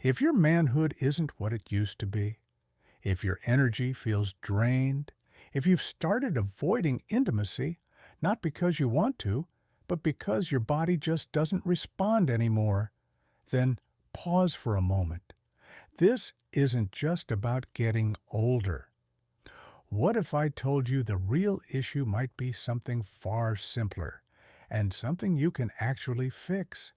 If your manhood isn't what it used to be, if your energy feels drained, if you've started avoiding intimacy, not because you want to, but because your body just doesn't respond anymore, then pause for a moment. This isn't just about getting older. What if I told you the real issue might be something far simpler and something you can actually fix?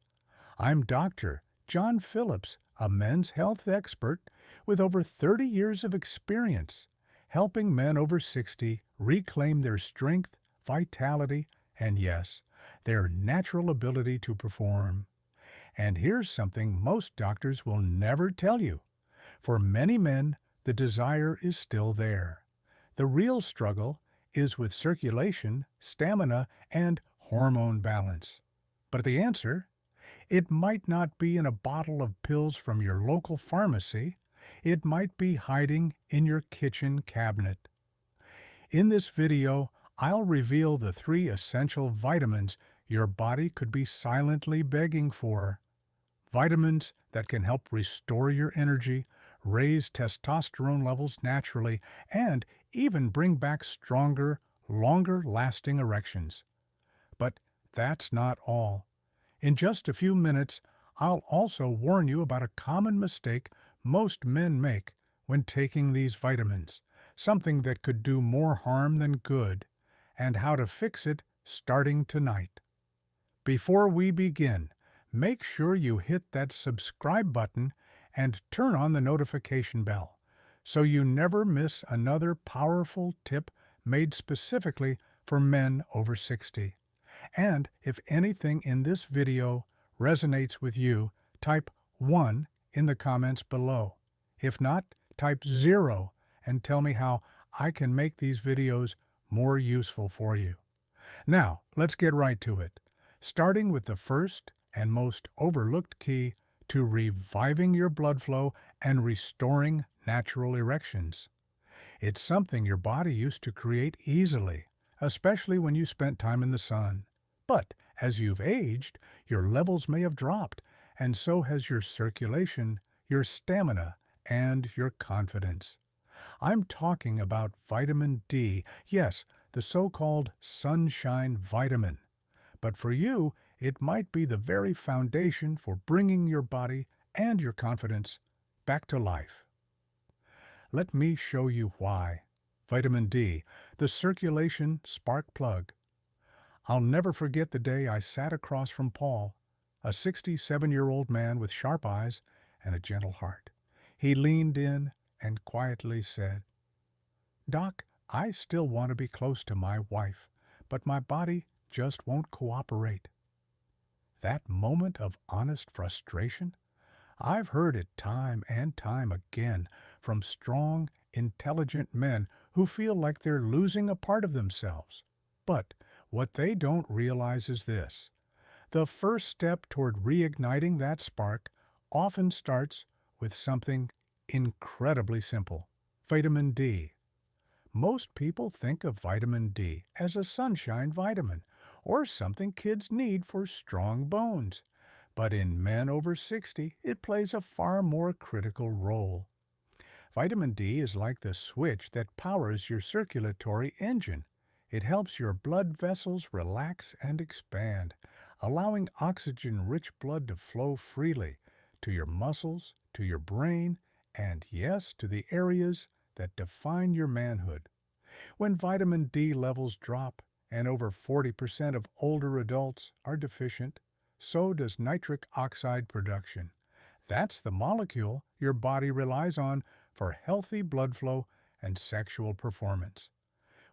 I'm Dr. John Phillips, a men's health expert with over 30 years of experience helping men over 60 reclaim their strength, vitality, and yes, their natural ability to perform. And here's something most doctors will never tell you. For many men, the desire is still there. The real struggle is with circulation, stamina, and hormone balance. But the answer? It might not be in a bottle of pills from your local pharmacy. It might be hiding in your kitchen cabinet. In this video, I'll reveal the 3 essential vitamins your body could be silently begging for. Vitamins that can help restore your energy, raise testosterone levels naturally, and even bring back stronger, longer-lasting erections. But that's not all. In just a few minutes, I'll also warn you about a common mistake most men make when taking these vitamins, something that could do more harm than good, and how to fix it starting tonight. Before we begin, make sure you hit that subscribe button and turn on the notification bell so you never miss another powerful tip made specifically for men over 60. And if anything in this video resonates with you, type 1 in the comments below. If not, type 0 and tell me how I can make these videos more useful for you. Now, let's get right to it, starting with the first and most overlooked key to reviving your blood flow and restoring natural erections. It's something your body used to create easily, especially when you spent time in the sun. But as you've aged, your levels may have dropped, and so has your circulation, your stamina, and your confidence. I'm talking about vitamin D, yes, the so-called sunshine vitamin. But for you, it might be the very foundation for bringing your body and your confidence back to life. Let me show you why. Vitamin D, the circulation spark plug. I'll never forget the day I sat across from Paul, a 67-year-old man with sharp eyes and a gentle heart. He leaned in and quietly said, "Doc, I still want to be close to my wife, but my body just won't cooperate." That moment of honest frustration? I've heard it time and time again from strong, intelligent men who feel like they're losing a part of themselves. But what they don't realize is this. The first step toward reigniting that spark often starts with something incredibly simple: vitamin D. Most people think of vitamin D as a sunshine vitamin or something kids need for strong bones. But in men over 60, it plays a far more critical role. Vitamin D is like the switch that powers your circulatory engine. It helps your blood vessels relax and expand, allowing oxygen-rich blood to flow freely to your muscles, to your brain, and yes, to the areas that define your manhood. When vitamin D levels drop, and over 40% of older adults are deficient, so does nitric oxide production. That's the molecule your body relies on for healthy blood flow and sexual performance.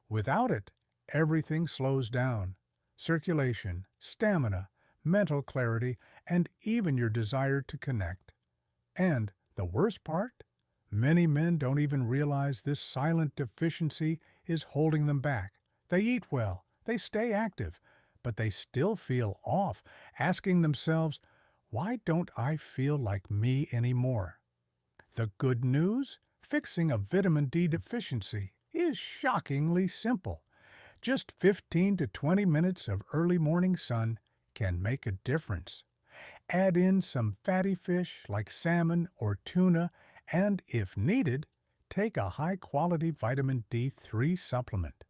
Without it, everything slows down: circulation, stamina, mental clarity, and even your desire to connect. And the worst part? Many men don't even realize this silent deficiency is holding them back. They eat well, they stay active, but they still feel off, asking themselves, "Why don't I feel like me anymore?" The good news? Fixing a vitamin D deficiency is shockingly simple. Just 15 to 20 minutes of early morning sun can make a difference. Add in some fatty fish like salmon or tuna, and if needed, take a high-quality vitamin D3 supplement.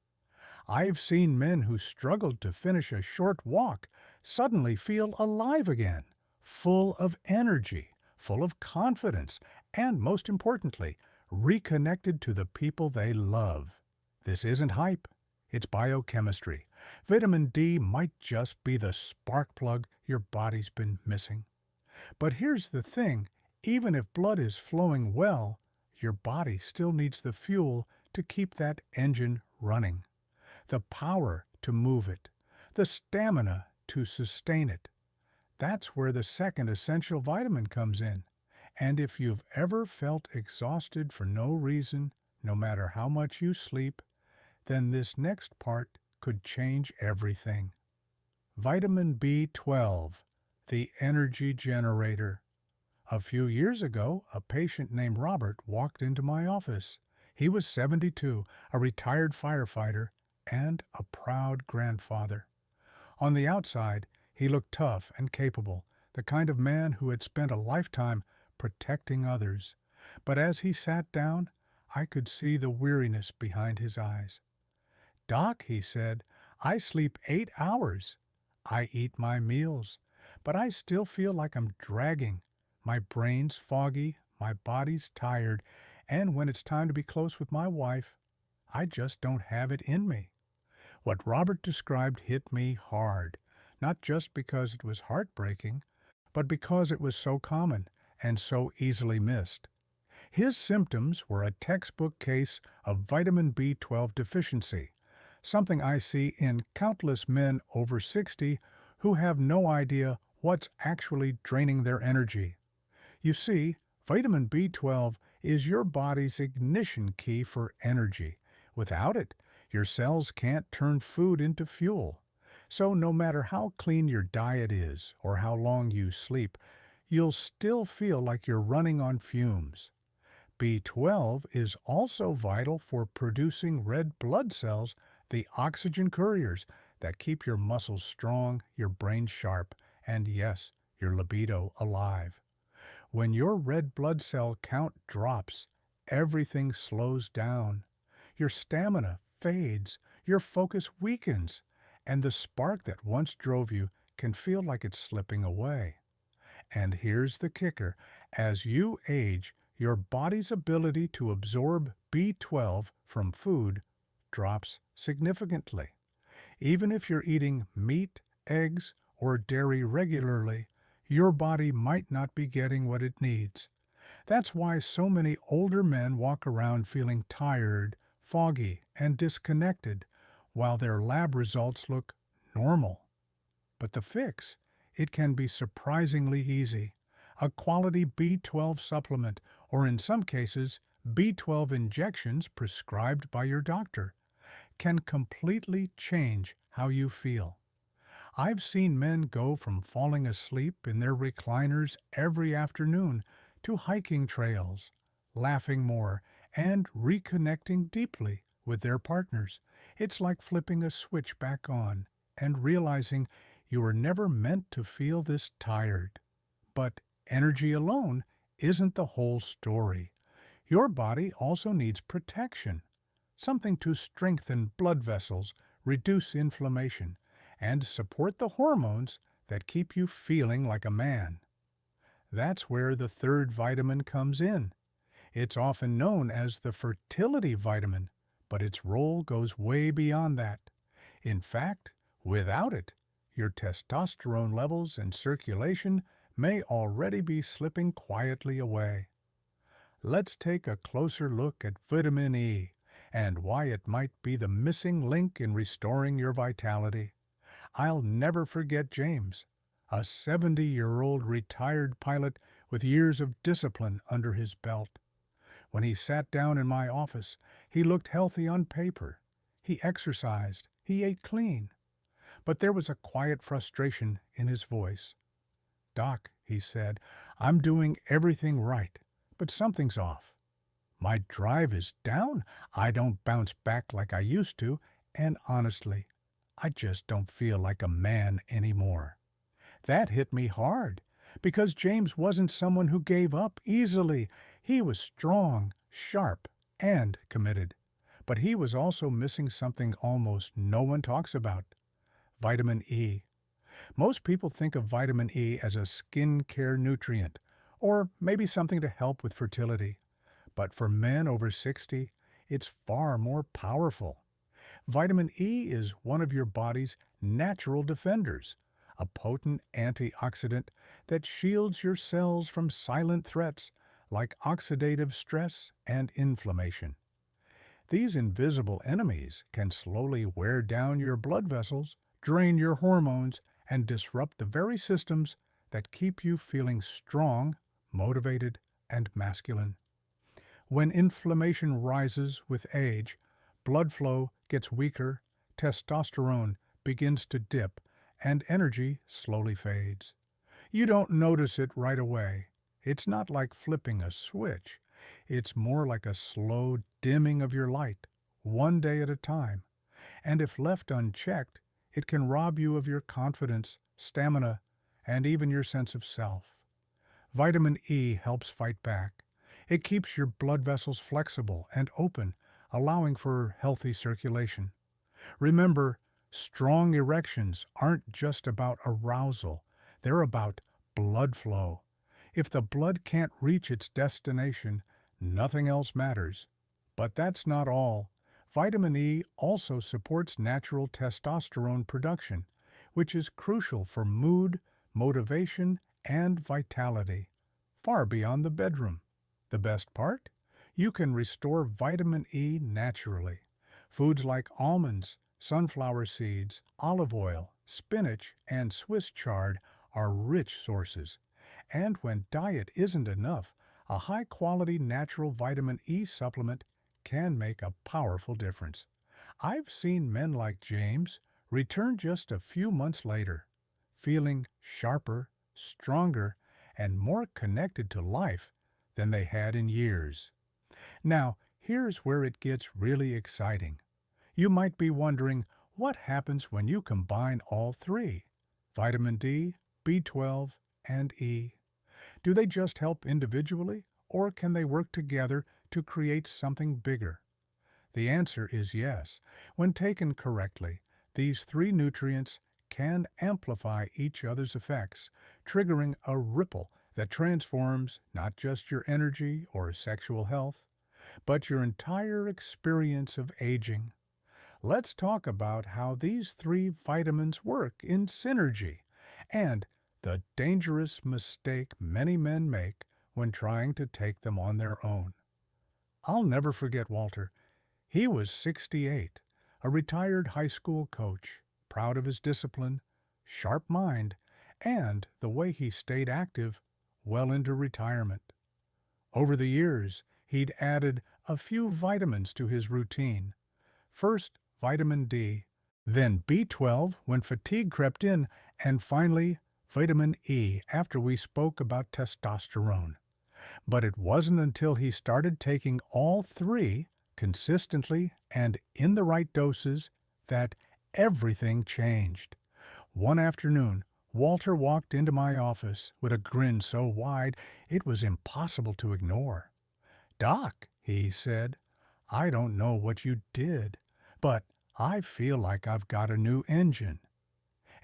I've seen men who struggled to finish a short walk suddenly feel alive again, full of energy, full of confidence, and most importantly, reconnected to the people they love. This isn't hype. It's biochemistry. Vitamin D might just be the spark plug your body's been missing. But here's the thing, even if blood is flowing well, your body still needs the fuel to keep that engine running, the power to move it, the stamina to sustain it. That's where the second essential vitamin comes in. And if you've ever felt exhausted for no reason, no matter how much you sleep, then this next part could change everything. Vitamin B12, the energy generator. A few years ago, a patient named Robert walked into my office. He was 72, a retired firefighter, and a proud grandfather. On the outside, he looked tough and capable, the kind of man who had spent a lifetime protecting others. But as he sat down, I could see the weariness behind his eyes. "Doc," he said, "I sleep 8 hours. I eat my meals, but I still feel like I'm dragging. My brain's foggy, my body's tired, and when it's time to be close with my wife, I just don't have it in me." What Robert described hit me hard, not just because it was heartbreaking, but because it was so common and so easily missed. His symptoms were a textbook case of vitamin B12 deficiency, something I see in countless men over 60 who have no idea what's actually draining their energy. You see, vitamin B12 is your body's ignition key for energy. Without it, your cells can't turn food into fuel. So no matter how clean your diet is or how long you sleep, you'll still feel like you're running on fumes. B12 is also vital for producing red blood cells, the oxygen couriers that keep your muscles strong, your brain sharp, and yes, your libido alive. When your red blood cell count drops, everything slows down. Your stamina fades, your focus weakens, and the spark that once drove you can feel like it's slipping away. And here's the kicker. As you age, your body's ability to absorb B12 from food drops significantly. Even if you're eating meat, eggs, or dairy regularly, your body might not be getting what it needs. That's why so many older men walk around feeling tired, foggy, and disconnected, while their lab results look normal. But the fix? It can be surprisingly easy. A quality B12 supplement, or in some cases, B12 injections prescribed by your doctor, can completely change how you feel. I've seen men go from falling asleep in their recliners every afternoon to hiking trails, laughing more, and reconnecting deeply with their partners. It's like flipping a switch back on and realizing you were never meant to feel this tired. But energy alone isn't the whole story. Your body also needs protection, something to strengthen blood vessels, reduce inflammation, and support the hormones that keep you feeling like a man. That's where the third vitamin comes in. It's often known as the fertility vitamin, but its role goes way beyond that. In fact, without it, your testosterone levels and circulation may already be slipping quietly away. Let's take a closer look at vitamin E and why it might be the missing link in restoring your vitality. I'll never forget James, a 70-year-old retired pilot with years of discipline under his belt. When he sat down in my office, he looked healthy on paper. He exercised, he ate clean. But there was a quiet frustration in his voice. "Doc," he said, "I'm doing everything right, but something's off. My drive is down, I don't bounce back like I used to, and honestly, I just don't feel like a man anymore." That hit me hard, Because James wasn't someone who gave up easily. He was strong, sharp, and committed. But he was also missing something almost no one talks about: vitamin E. Most people think of vitamin E as a skin care nutrient, or maybe something to help with fertility. But for men over 60, it's far more powerful. Vitamin E is one of your body's natural defenders, a potent antioxidant that shields your cells from silent threats like oxidative stress and inflammation. These invisible enemies can slowly wear down your blood vessels, drain your hormones, and disrupt the very systems that keep you feeling strong, motivated, and masculine. When inflammation rises with age, blood flow gets weaker, testosterone begins to dip, and energy slowly fades. You don't notice it right away. It's not like flipping a switch. It's more like a slow dimming of your light, one day at a time. And if left unchecked, it can rob you of your confidence, stamina, and even your sense of self. Vitamin E helps fight back. It keeps your blood vessels flexible and open, allowing for healthy circulation. Remember, strong erections aren't just about arousal, they're about blood flow. If the blood can't reach its destination, nothing else matters. But that's not all. Vitamin E also supports natural testosterone production, which is crucial for mood, motivation, and vitality, far beyond the bedroom. The best part? You can restore vitamin E naturally. Foods like almonds, sunflower seeds, olive oil, spinach, and Swiss chard are rich sources. And when diet isn't enough, a high-quality natural vitamin E supplement can make a powerful difference. I've seen men like James return just a few months later, feeling sharper, stronger, and more connected to life than they had in years. Now, here's where it gets really exciting. You might be wondering, what happens when you combine all three: vitamin D, B12, and E? Do they just help individually, or can they work together to create something bigger? The answer is yes. When taken correctly, these three nutrients can amplify each other's effects, triggering a ripple that transforms not just your energy or sexual health, but your entire experience of aging. Let's talk about how these three vitamins work in synergy and the dangerous mistake many men make when trying to take them on their own. I'll never forget Walter. He was 68, a retired high school coach, proud of his discipline, sharp mind, and the way he stayed active well into retirement. Over the years, he'd added a few vitamins to his routine. First, vitamin D, then B12 when fatigue crept in, and finally, vitamin E after we spoke about testosterone. But it wasn't until he started taking all three consistently and in the right doses that everything changed. One afternoon, Walter walked into my office with a grin so wide it was impossible to ignore. "Doc," he said, "I don't know what you did, but I feel like I've got a new engine."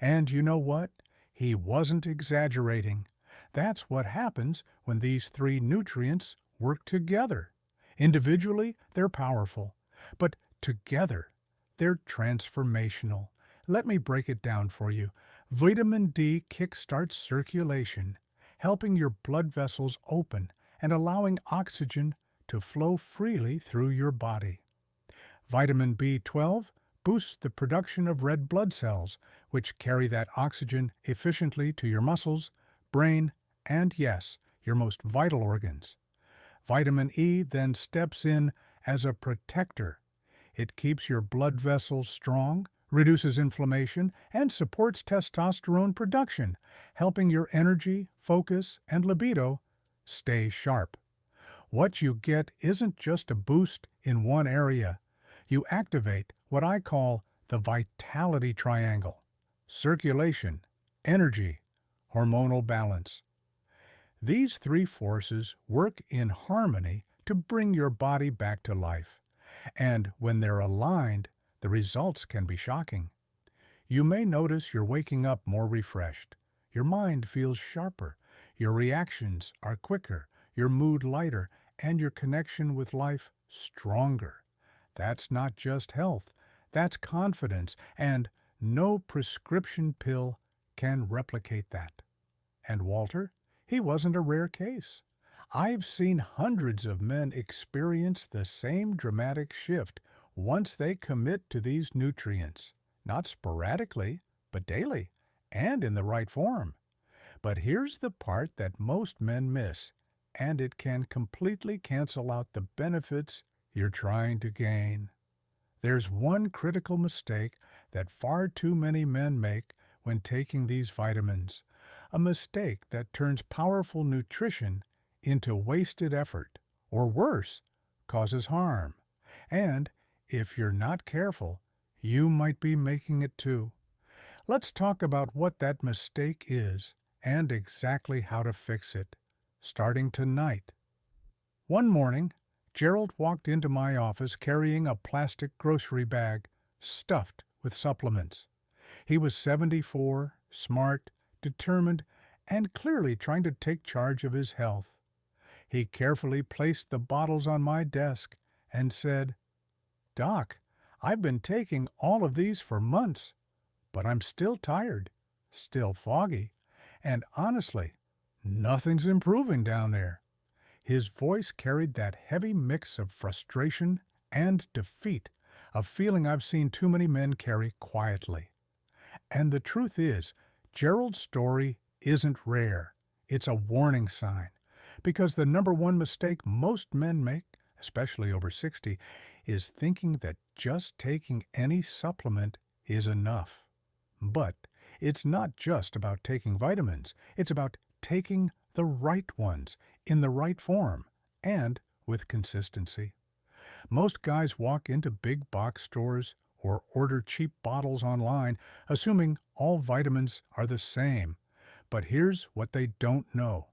And you know what? He wasn't exaggerating. That's what happens when these three nutrients work together. Individually, they're powerful, but together, they're transformational. Let me break it down for you. Vitamin D kickstarts circulation, helping your blood vessels open and allowing oxygen to flow freely through your body. Vitamin B12 boosts the production of red blood cells, which carry that oxygen efficiently to your muscles, brain, and yes, your most vital organs. Vitamin E then steps in as a protector. It keeps your blood vessels strong, reduces inflammation, and supports testosterone production, helping your energy, focus, and libido stay sharp. What you get isn't just a boost in one area. You activate what I call the vitality triangle: circulation, energy, hormonal balance. These three forces work in harmony to bring your body back to life. And when they're aligned, the results can be shocking. You may notice you're waking up more refreshed. Your mind feels sharper. Your reactions are quicker. Your mood lighter. And your connection with life stronger. That's not just health. That's confidence. And no prescription pill can replicate that. And Walter, he wasn't a rare case. I've seen hundreds of men experience the same dramatic shift once they commit to these nutrients, not sporadically, but daily, and in the right form. But here's the part that most men miss, and it can completely cancel out the benefits you're trying to gain. There's one critical mistake that far too many men make when taking these vitamins, a mistake that turns powerful nutrition into wasted effort, or worse, causes harm. And if you're not careful, you might be making it too. Let's talk about what that mistake is and exactly how to fix it, starting tonight. One morning, Gerald walked into my office carrying a plastic grocery bag stuffed with supplements. He was 74, smart, determined, and clearly trying to take charge of his health. He carefully placed the bottles on my desk and said, "Doc, I've been taking all of these for months, but I'm still tired, still foggy, and honestly, nothing's improving down there." His voice carried that heavy mix of frustration and defeat, a feeling I've seen too many men carry quietly. And the truth is, Gerald's story isn't rare. It's a warning sign. Because the number one mistake most men make, especially over 60, is thinking that just taking any supplement is enough. But it's not just about taking vitamins. It's about taking the right ones in the right form and with consistency. Most guys walk into big box stores or order cheap bottles online, assuming all vitamins are the same. But here's what they don't know.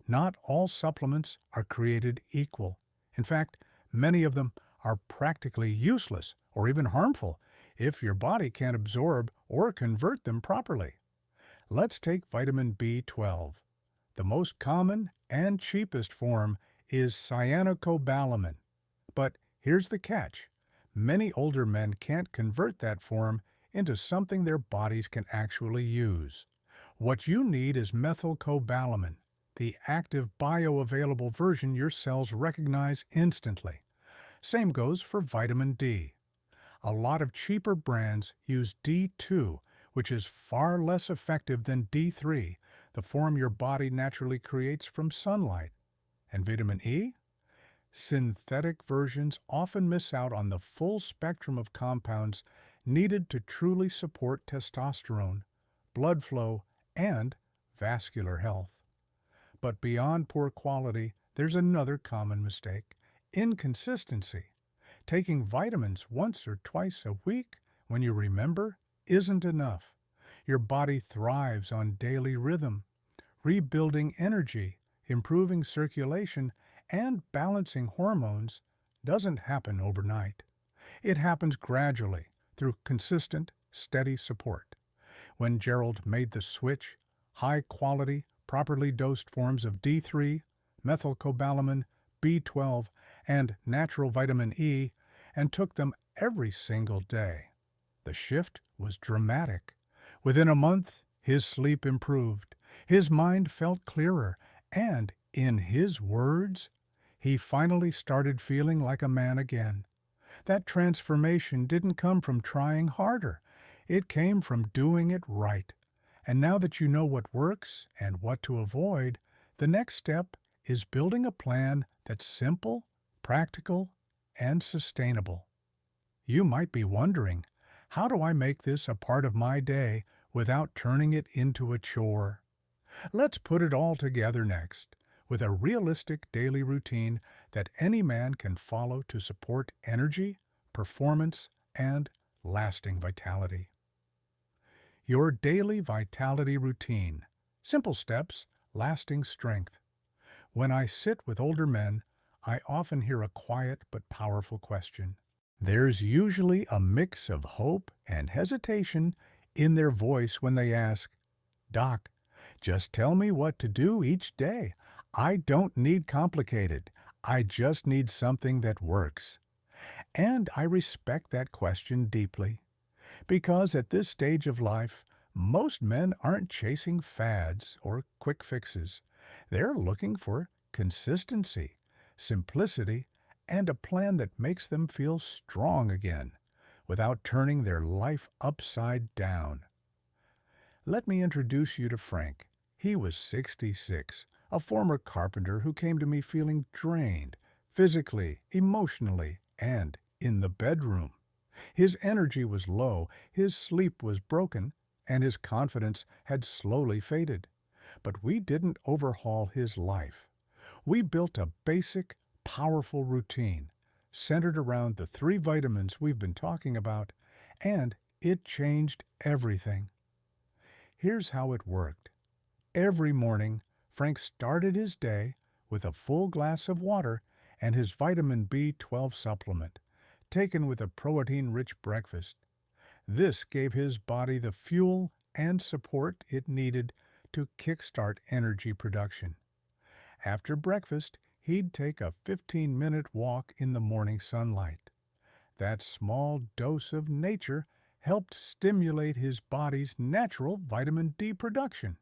Not all supplements are created equal. In fact, many of them are practically useless or even harmful if your body can't absorb or convert them properly. Let's take vitamin B12. The most common and cheapest form is cyanocobalamin. But here's the catch. Many older men can't convert that form into something their bodies can actually use. What you need is methylcobalamin, the active bioavailable version your cells recognize instantly. Same goes for vitamin D. A lot of cheaper brands use D2, which is far less effective than D3, the form your body naturally creates from sunlight. And vitamin E? Synthetic versions often miss out on the full spectrum of compounds needed to truly support testosterone, blood flow, and vascular health. But beyond poor quality, there's another common mistake: inconsistency. Taking vitamins once or twice a week when you remember isn't enough. Your body thrives on daily rhythm. Rebuilding energy, improving circulation, and balancing hormones doesn't happen overnight. It happens gradually through consistent, steady support. When Gerald made the switch, high-quality, properly dosed forms of D3, methylcobalamin, B12, and natural vitamin E, and took them every single day, the shift was dramatic. Within a month, his sleep improved, his mind felt clearer, and, in his words, he finally started feeling like a man again. That transformation didn't come from trying harder. It came from doing it right. And now that you know what works and what to avoid, the next step is building a plan that's simple, practical, and sustainable. You might be wondering, how do I make this a part of my day without turning it into a chore? Let's put it all together next, with a realistic daily routine that any man can follow to support energy, performance, and lasting vitality. Your daily vitality routine. Simple steps, lasting strength. When I sit with older men, I often hear a quiet but powerful question. There's usually a mix of hope and hesitation in their voice when they ask, Doc, just tell me what to do each day. I don't need complicated. I just need something that works. And I respect that question deeply, because at this stage of life, most men aren't chasing fads or quick fixes. They're looking for consistency, simplicity, and a plan that makes them feel strong again without turning their life upside down. Let me introduce you to Frank. He was 66, a former carpenter who came to me feeling drained, physically, emotionally, and in the bedroom. His energy was low, his sleep was broken, and his confidence had slowly faded. But we didn't overhaul his life. We built a basic, powerful routine centered around the 3 vitamins we've been talking about, and it changed everything. Here's how it worked. Every morning, Frank started his day with a full glass of water and his vitamin B12 supplement, taken with a protein-rich breakfast. This gave his body the fuel and support it needed to kickstart energy production. After breakfast, he'd take a 15-minute walk in the morning sunlight. That small dose of nature helped stimulate his body's natural vitamin D production.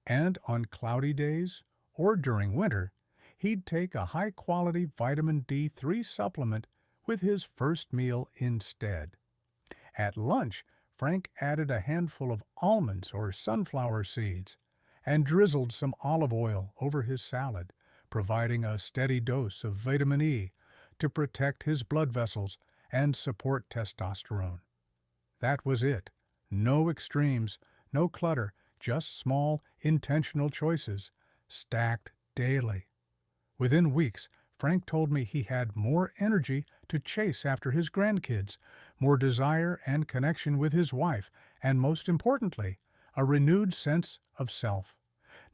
And on cloudy days, or during winter, he'd take a high-quality vitamin D3 supplement with his first meal instead. At lunch, Frank added a handful of almonds or sunflower seeds and drizzled some olive oil over his salad, providing a steady dose of vitamin E to protect his blood vessels and support testosterone. That was it. No extremes, no clutter, just small, intentional choices, stacked daily. Within weeks, Frank told me he had more energy to chase after his grandkids, more desire and connection with his wife, and most importantly, a renewed sense of self.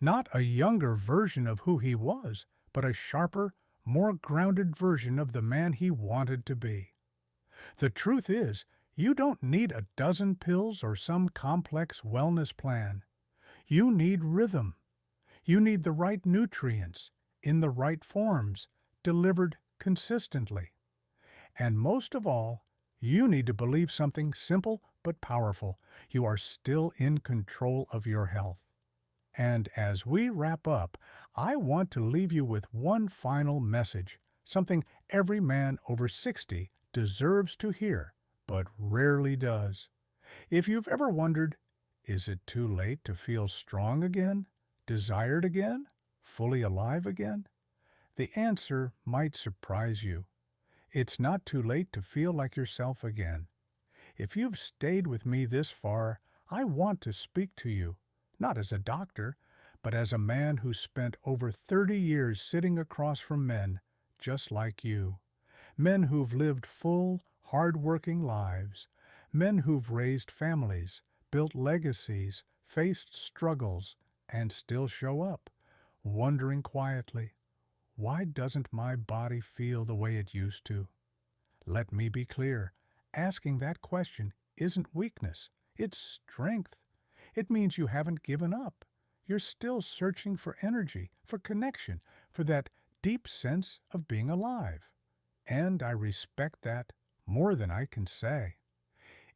Not a younger version of who he was, but a sharper, more grounded version of the man he wanted to be. The truth is, you don't need a dozen pills or some complex wellness plan. You need rhythm. You need the right nutrients, in the right forms, delivered consistently. And most of all, you need to believe something simple but powerful. You are still in control of your health. And as we wrap up, I want to leave you with one final message, something every man over 60 deserves to hear, but rarely does. If you've ever wondered, is it too late to feel strong again, desired again, fully alive again? The answer might surprise you. It's not too late to feel like yourself again. If you've stayed with me this far, I want to speak to you, not as a doctor, but as a man who spent over 30 years sitting across from men just like you. Men who've lived full, hard-working lives. Men who've raised families, built legacies, faced struggles, and still show up, wondering quietly, why doesn't my body feel the way it used to? Let me be clear. Asking that question isn't weakness. It's strength. It means you haven't given up. You're still searching for energy, for connection, for that deep sense of being alive. And I respect that more than I can say.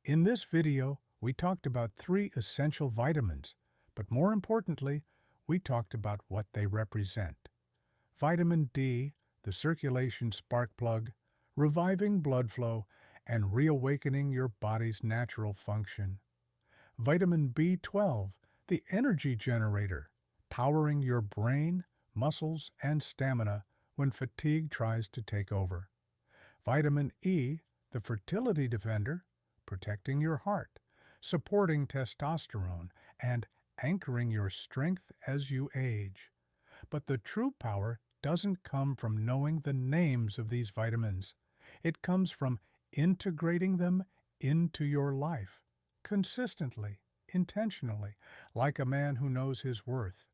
In this video, we talked about 3 essential vitamins, but more importantly, we talked about what they represent. Vitamin D, the circulation spark plug, reviving blood flow, and reawakening your body's natural function. Vitamin B12, the energy generator, powering your brain, muscles, and stamina when fatigue tries to take over. Vitamin E, the fertility defender, protecting your heart, supporting testosterone, and anchoring your strength as you age. But the true power doesn't come from knowing the names of these vitamins. It comes from integrating them into your life, consistently, intentionally, like a man who knows his worth.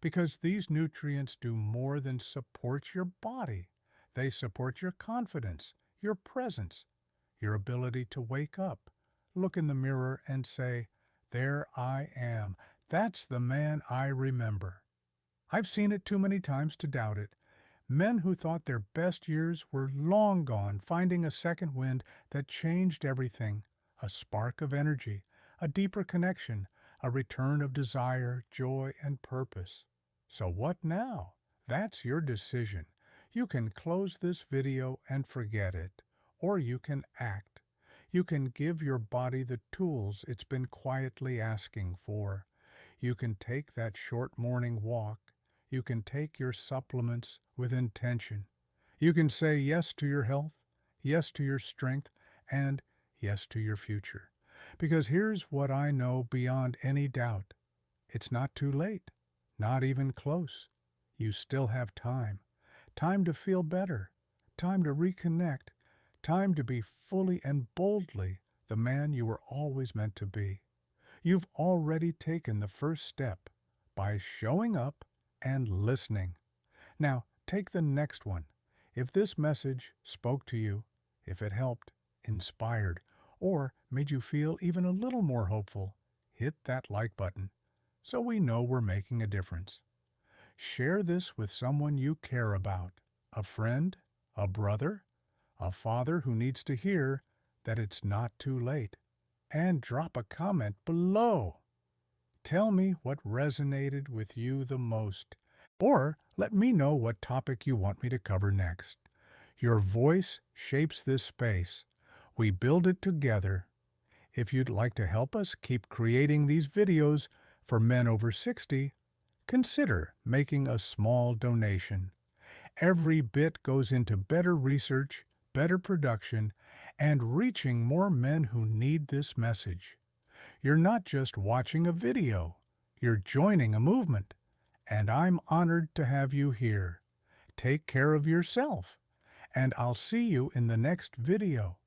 because these nutrients do more than support your body. They support your confidence, your presence, your ability to wake up, look in the mirror and say, "There I am. That's the man I remember." I've seen it too many times to doubt it. Men who thought their best years were long gone, finding a second wind that changed everything, a spark of energy, a deeper connection, a return of desire, joy, and purpose. So what now? That's your decision. You can close this video and forget it, or you can act. You can give your body the tools it's been quietly asking for. You can take that short morning walk. You can take your supplements with intention. You can say yes to your health, yes to your strength, and yes to your future. Because here's what I know beyond any doubt. It's not too late, not even close. You still have time. Time to feel better, time to reconnect, time to be fully and boldly the man you were always meant to be. You've already taken the first step by showing up and listening. Now, take the next one. If this message spoke to you, if it helped, inspired, or made you feel even a little more hopeful, hit that like button so we know we're making a difference. Share this with someone you care about, a friend, a brother, a father who needs to hear that it's not too late. And drop a comment below. Tell me what resonated with you the most, or let me know what topic you want me to cover next. Your voice shapes this space. We build it together. If you'd like to help us keep creating these videos for men over 60, consider making a small donation. Every bit goes into better research, better production, and reaching more men who need this message. You're not just watching a video, you're joining a movement, and I'm honored to have you here. Take care of yourself, and I'll see you in the next video.